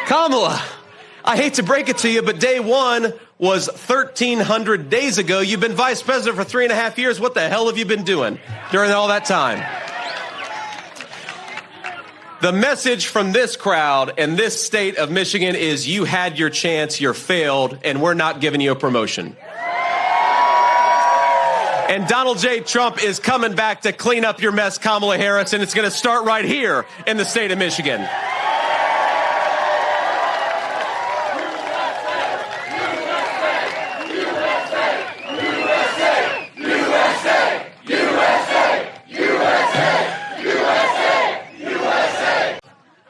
Kamala, I hate to break it to you, but day one was 1,300 days ago. You've been vice president for 3.5 years. What the hell have you been doing during all that time? The message from this crowd and this state of Michigan is you had your chance, you're failed, and we're not giving you a promotion. And Donald J. Trump is coming back to clean up your mess, Kamala Harris, and it's going to start right here in the state of Michigan.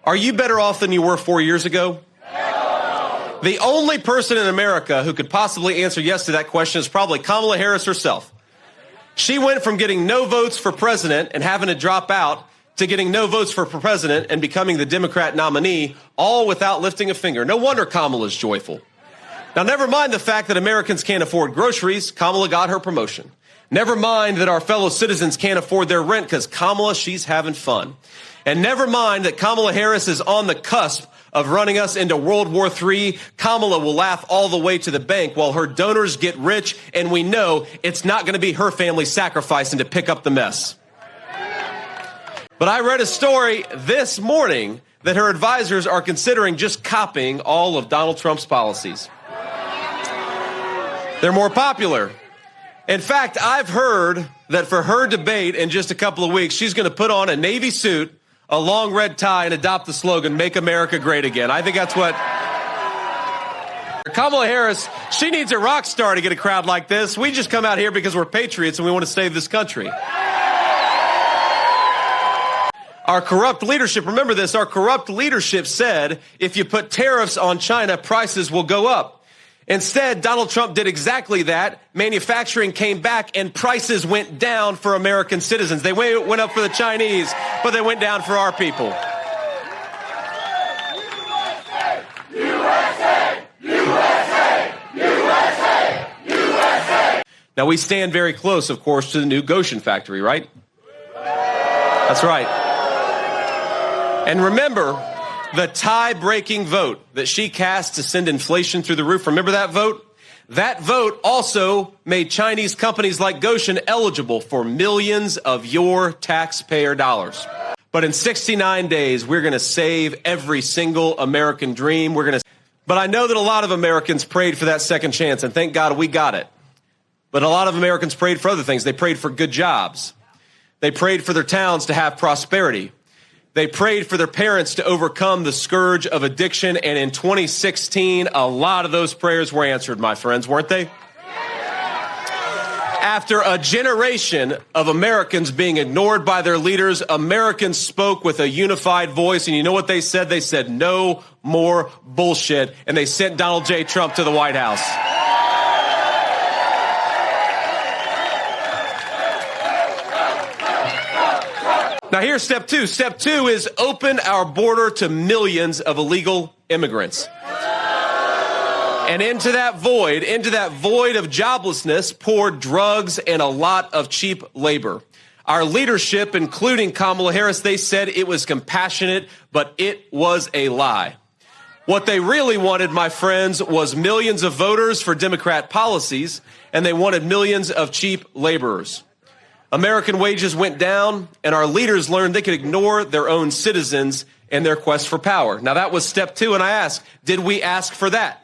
Are you better off than you were 4 years ago? No. The only person in America who could possibly answer yes to that question is probably Kamala Harris herself. She went from getting no votes for president and having to drop out to getting no votes for president and becoming the Democrat nominee, all without lifting a finger. No wonder Kamala's joyful. Now, never mind the fact that Americans can't afford groceries. Kamala got her promotion. Never mind that our fellow citizens can't afford their rent because Kamala, she's having fun. And never mind that Kamala Harris is on the cusp of running us into World War III. Kamala will laugh all the way to the bank while her donors get rich, and we know it's not going to be her family sacrificing to pick up the mess. But I read a story this morning that her advisors are considering just copying all of Donald Trump's policies. They're more popular. In fact, I've heard that for her debate in just a couple of weeks, she's going to put on a Navy suit, a long red tie, and adopt the slogan, "Make America Great Again." I think that's what Kamala Harris, she needs a rock star to get a crowd like this. We just come out here because we're patriots and we want to save this country. Our corrupt leadership, remember this, our corrupt leadership said if you put tariffs on China, prices will go up. Instead, Donald Trump did exactly that. Manufacturing came back and prices went down for American citizens. They went up for the Chinese, but they went down for our people. USA, USA, USA, USA. Now, we stand very close, of course, to the new Gotion factory, right? That's right. And remember, the tie-breaking vote that she cast to send inflation through the roof, remember that vote? That vote also made Chinese companies like Gotion eligible for millions of your taxpayer dollars. But in 69 days, we're going to save every single American dream. But I know that a lot of Americans prayed for that second chance, and thank God we got it. But a lot of Americans prayed for other things. They prayed for good jobs. They prayed for their towns to have prosperity. They prayed for their parents to overcome the scourge of addiction, and in 2016, a lot of those prayers were answered, my friends, weren't they? After a generation of Americans being ignored by their leaders, Americans spoke with a unified voice, and you know what they said? They said, "No more bullshit," and they sent Donald J. Trump to the White House. Now here's step two. Step two is open our border to millions of illegal immigrants. And into that void of joblessness, pour drugs and a lot of cheap labor. Our leadership, including Kamala Harris, they said it was compassionate, but it was a lie. What they really wanted, my friends, was millions of voters for Democrat policies, and they wanted millions of cheap laborers. American wages went down, and our leaders learned they could ignore their own citizens and their quest for power. Now, that was step two, and I asked, did we ask for that?